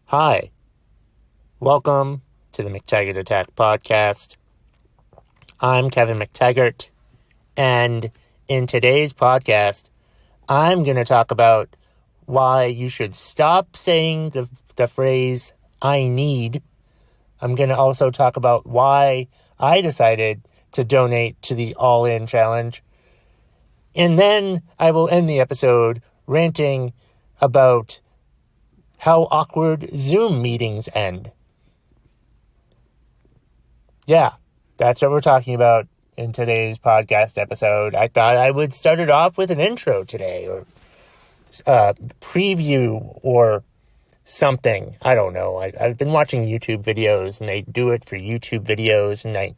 Hi, welcome to the McTaggart Attack podcast. I'm Kevin McTaggart, and in today's podcast, I'm going to talk about why you should stop saying the phrase, I need. I'm going to also talk about why I decided to donate to the All In Challenge. And then I will end the episode ranting about how awkward Zoom meetings end. Yeah, that's what we're talking about in today's podcast episode. I thought I would start it off with an intro today, or preview, or something. I don't know. I've been watching YouTube videos, and they do it for YouTube videos, and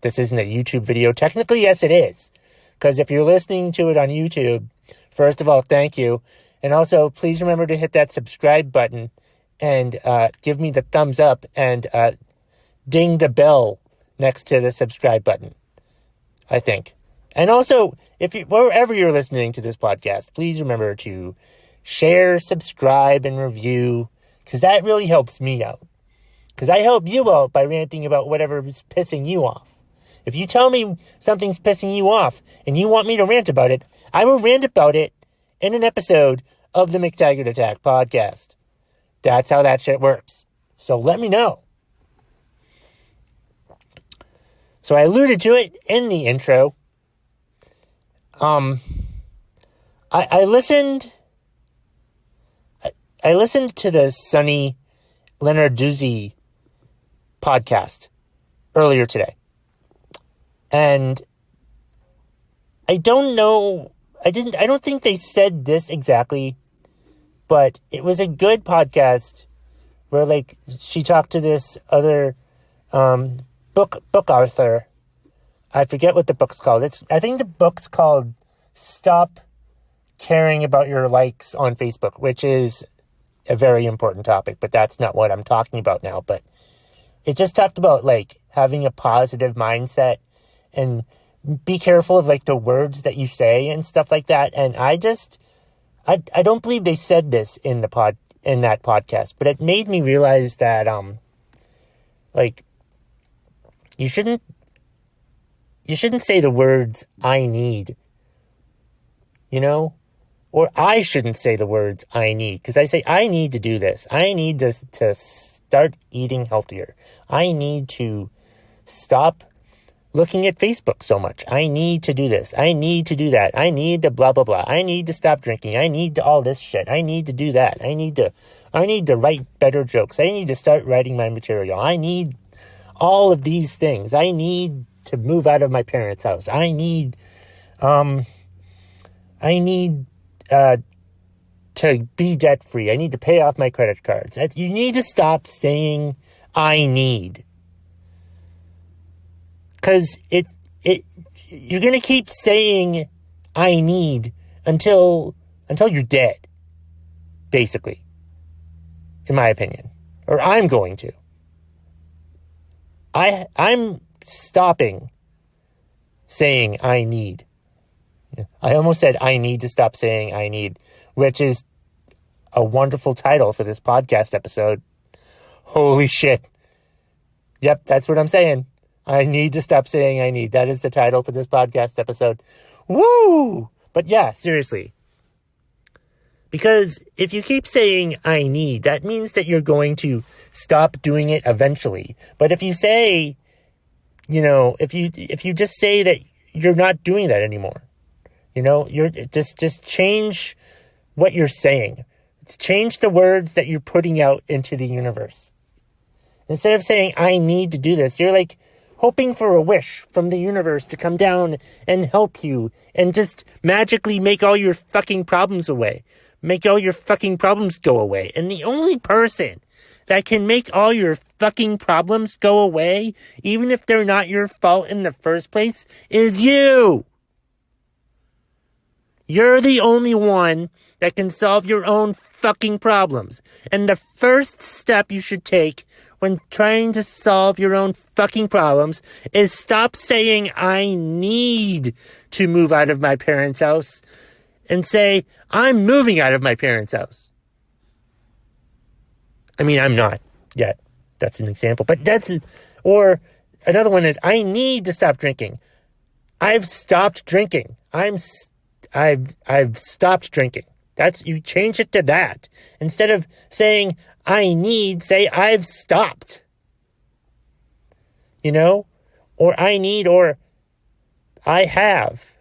this isn't a YouTube video. Technically, yes, it is. Because if you're listening to it on YouTube, first of all, thank you. And also, please remember to hit that subscribe button and give me the thumbs up and ding the bell next to the subscribe button, I think. And also, wherever you're listening to this podcast, please remember to share, subscribe, and review, because that really helps me out. Because I help you out by ranting about whatever is pissing you off. If you tell me something's pissing you off and you want me to rant about it, I will rant about it in an episode of the McTaggart Attack podcast. That's how that shit works. So let me know. So I alluded to it in the intro. I listened to the Sonny Lenarduzzi podcast earlier today. And I don't think they said this exactly, but it was a good podcast where, she talked to this other book author. I forget what the book's called. I think the book's called Stop Caring About Your Likes on Facebook, which is a very important topic, but that's not what I'm talking about now. But it just talked about, having a positive mindset and be careful of, the words that you say and stuff like that. And I don't believe they said this in that podcast, but it made me realize that, you shouldn't say the words, I need, or I shouldn't say the words, I need, because I say, I need to do this. I need to start eating healthier. I need to stop looking at Facebook so much. I need to do this. I need to do that. I need to blah, blah, blah. I need to stop drinking. I need to all this shit. I need to do that. I need to write better jokes. I need to start writing my material. I need all of these things. I need to move out of my parents' house. I need to be debt free. I need to pay off my credit cards. You need to stop saying I need. Because you're going to keep saying I need until you're dead, basically, in my opinion. Or I'm going to. I'm stopping saying I need. I almost said I need to stop saying I need, which is a wonderful title for this podcast episode. Holy shit. Yep, that's what I'm saying. I need to stop saying I need. That is the title for this podcast episode. Woo! But yeah, seriously. Because if you keep saying I need, that means that you're going to stop doing it eventually. But if you say, if you just say that you're not doing that anymore, you're just change what you're saying. Change the words that you're putting out into the universe. Instead of saying I need to do this, you're hoping for a wish from the universe to come down and help you and just magically make all your fucking problems away. Make all your fucking problems go away. And the only person that can make all your fucking problems go away, even if they're not your fault in the first place, is you. You're the only one that can solve your own fucking problems. And the first step you should take when trying to solve your own fucking problems is stop saying, I need to move out of my parents' house, and say, I'm moving out of my parents' house. I mean, I'm not yet. That's an example. But or another one is, I need to stop drinking. I've stopped drinking. I've stopped drinking. You change it to that. Instead of saying, I need, say, I've stopped. Or I need, or I have.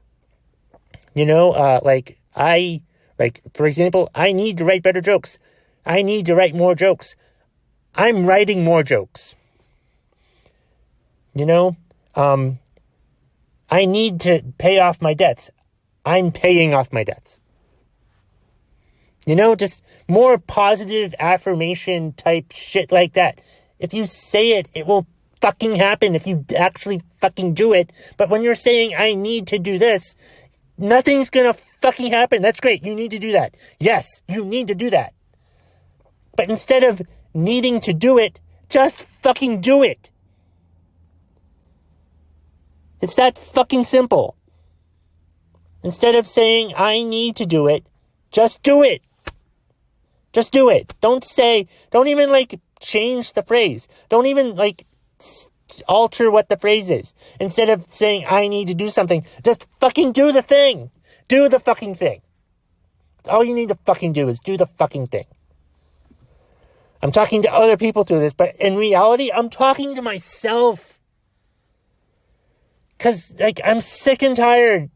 For example, I need to write better jokes. I need to write more jokes. I'm writing more jokes. I need to pay off my debts. I'm paying off my debts. Just more positive affirmation type shit like that. If you say it, it will fucking happen if you actually fucking do it. But when you're saying, I need to do this, nothing's gonna fucking happen. That's great. You need to do that. Yes, you need to do that. But instead of needing to do it, just fucking do it. It's that fucking simple. Instead of saying, I need to do it, just do it. Just do it. Don't even change the phrase. Don't even alter what the phrase is. Instead of saying, I need to do something, just fucking do the thing. Do the fucking thing. All you need to fucking do is do the fucking thing. I'm talking to other people through this, but in reality, I'm talking to myself. Because, I'm sick and tired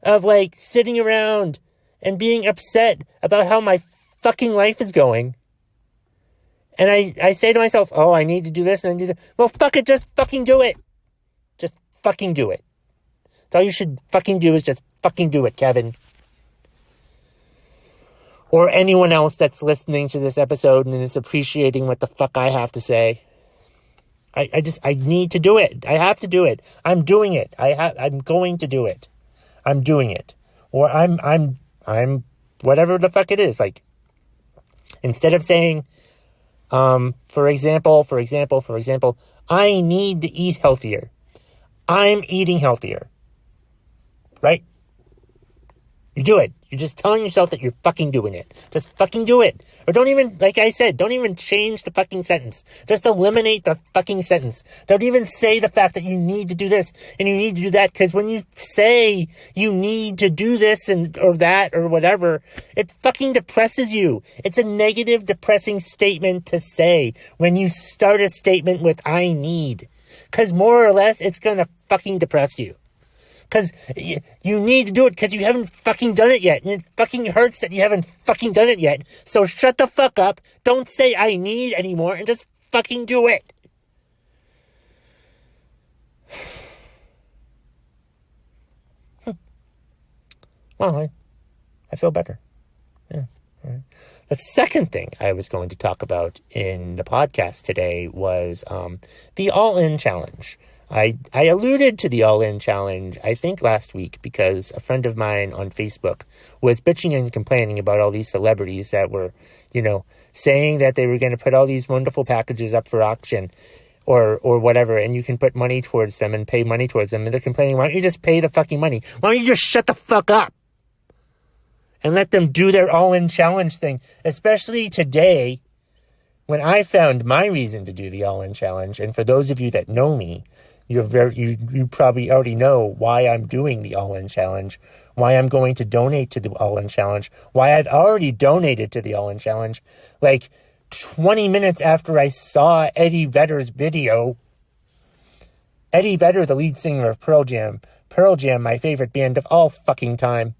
of, sitting around and being upset about how my fucking life is going. And I say to myself, oh, I need to do this and I do that. Well, fuck it, just fucking do it. Just fucking do it. That's all you should fucking do is just fucking do it, Kevin. Or anyone else that's listening to this episode and is appreciating what the fuck I have to say. I need to do it. I have to do it. I'm doing it. I'm going to do it. I'm doing it. Or I'm whatever the fuck it is. Instead of saying, for example, I need to eat healthier. I'm eating healthier. Right? You do it. You're just telling yourself that you're fucking doing it. Just fucking do it. Or don't even, like I said, don't even change the fucking sentence. Just eliminate the fucking sentence. Don't even say the fact that you need to do this and you need to do that. Because when you say you need to do this or that or whatever, it fucking depresses you. It's a negative, depressing statement to say when you start a statement with I need. Because more or less, it's going to fucking depress you. Because you need to do it because you haven't fucking done it yet. And it fucking hurts that you haven't fucking done it yet. So shut the fuck up. Don't say I need anymore and just fucking do it. Well, I feel better. Yeah. All right. The second thing I was going to talk about in the podcast today was the All-In Challenge. I alluded to the All-In Challenge, I think last week, because a friend of mine on Facebook was bitching and complaining about all these celebrities that were, saying that they were going to put all these wonderful packages up for auction or whatever, and you can put money towards them and pay money towards them, and they're complaining, why don't you just pay the fucking money? Why don't you just shut the fuck up and let them do their All-In Challenge thing, especially today when I found my reason to do the All-In Challenge. And for those of you that know me, you probably already know why I'm doing the All-In Challenge, why I'm going to donate to the All-In Challenge, why I've already donated to the All-In Challenge. 20 minutes after I saw Eddie Vedder's video, Eddie Vedder, the lead singer of Pearl Jam, my favorite band of all fucking time,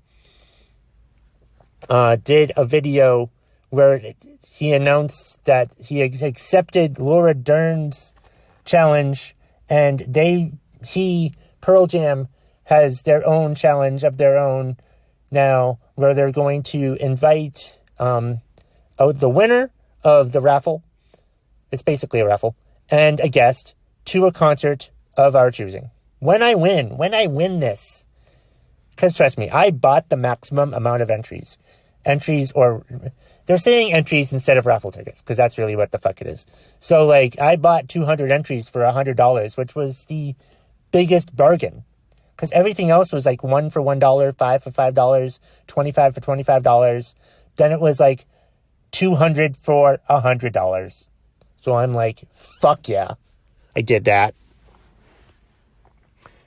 did a video where he announced that he accepted Laura Dern's challenge, and Pearl Jam has their own challenge of their own now, where they're going to invite the winner of the raffle, it's basically a raffle, and a guest to a concert of our choosing. When I win this, because trust me, I bought the maximum amount of entries, or they're saying entries instead of raffle tickets, because that's really what the fuck it is. So, I bought 200 entries for $100, which was the biggest bargain. Because everything else was 1 for $1, 5 for $5, 25 for $25. Then it was $200 for $100. So I'm like, fuck yeah. I did that.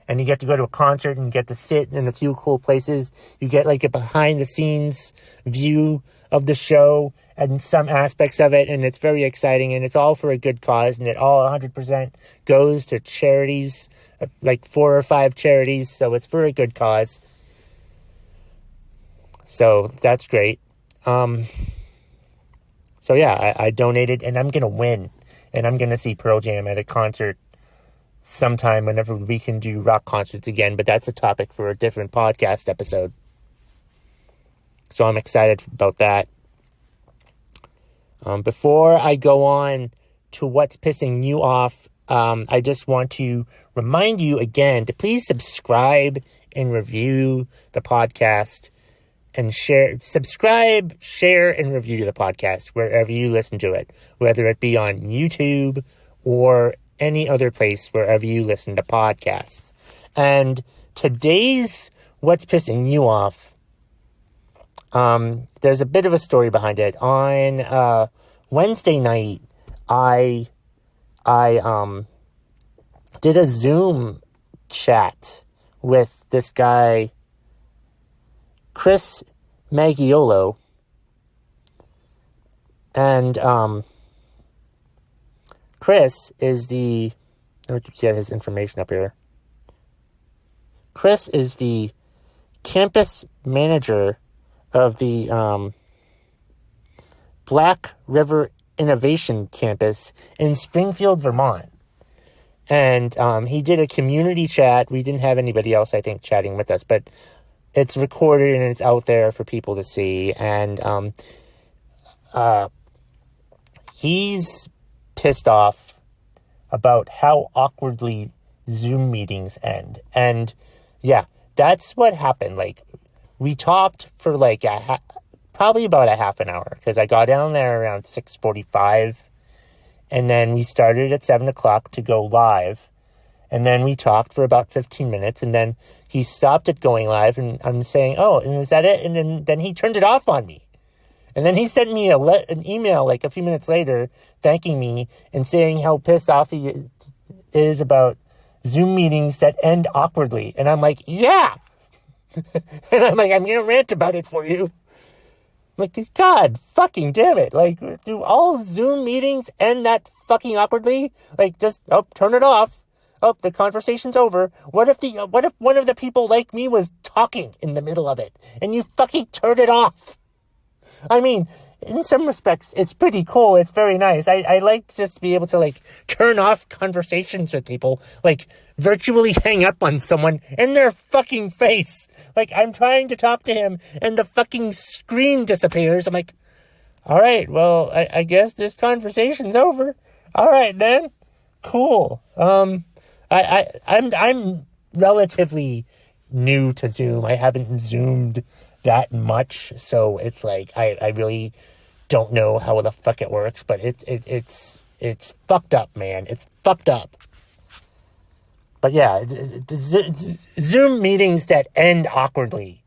And you get to go to a concert and you get to sit in a few cool places. You get like a behind the scenes view of the show and some aspects of it. And it's very exciting. And it's all for a good cause. And it all 100% goes to charities, like 4 or 5 charities. So it's for a good cause. So that's great. So yeah, I donated and I'm going to win. And I'm going to see Pearl Jam at a concert sometime whenever we can do rock concerts again, but that's a topic for a different podcast episode. So I'm excited about that. Before I go on to what's pissing you off, I just want to remind you again to please subscribe and review the podcast and subscribe, share, and review the podcast wherever you listen to it, whether it be on YouTube or any other place wherever you listen to podcasts. And today's What's Pissing You Off, there's a bit of a story behind it. On Wednesday night, I did a Zoom chat with this guy, Chris Maggiolo, and Chris is the, let me get his information up here. Chris is the campus manager of the Black River Innovation Campus in Springfield, Vermont. And he did a community chat. We didn't have anybody else, I think, chatting with us, but it's recorded and it's out there for people to see. And he's pissed off about how awkwardly Zoom meetings end. And yeah, that's what happened. Like, we talked for like probably about a half an hour, because I got down there around 6:45, and then we started at 7 o'clock to go live, and then we talked for about 15 minutes, and then he stopped it going live, and I'm saying, oh, and is that it? And then he turned it off on me. And then he sent me an email like a few minutes later thanking me and saying how pissed off he is about Zoom meetings that end awkwardly. And I'm like, yeah. And I'm like, I'm going to rant about it for you. Like, God fucking damn it. Like, do all Zoom meetings end that fucking awkwardly? Like, just, turn it off. The conversation's over. What if one of the people like me was talking in the middle of it and you fucking turn it off? I mean, in some respects, it's pretty cool. It's very nice. I like to just be able to, like, turn off conversations with people, like, virtually hang up on someone in their fucking face. Like, I'm trying to talk to him, and the fucking screen disappears. I'm like, all right, well, I guess this conversation's over. All right, then. Cool. I'm relatively new to Zoom. I haven't Zoomed that much, so it's like I really don't know how the fuck it works, but it's fucked up, man. It's fucked up. But yeah, Zoom meetings that end awkwardly.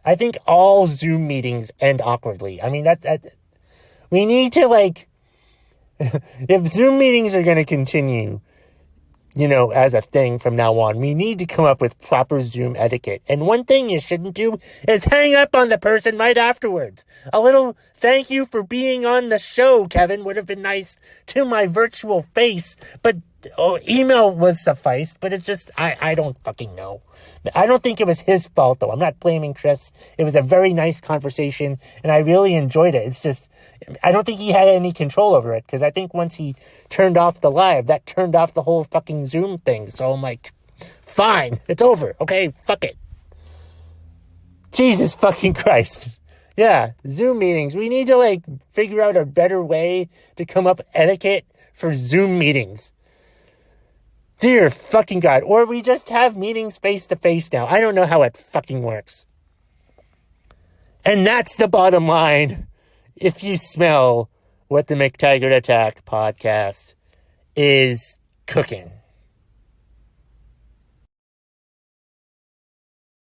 I think all Zoom meetings end awkwardly. I mean, that we need to, like, if Zoom meetings are going to continue, you know, as a thing from now on, we need to come up with proper Zoom etiquette. And one thing you shouldn't do is hang up on the person right afterwards. A little thank you for being on the show, Kevin, would have been nice to my virtual face, but email was sufficed. But it's just, I don't fucking know. I don't think it was his fault, though. I'm not blaming Chris. It was a very nice conversation, and I really enjoyed it. It's just, I don't think he had any control over it, because I think once he turned off the live, that turned off the whole fucking Zoom thing. So I'm like, fine, it's over. Okay, fuck it. Jesus fucking Christ. Yeah, Zoom meetings. We need to, like, figure out a better way to come up etiquette for Zoom meetings. Dear fucking God. Or we just have meetings face to face now. I don't know how it fucking works. And that's the bottom line. If you smell what the McTaggart Attack podcast is cooking.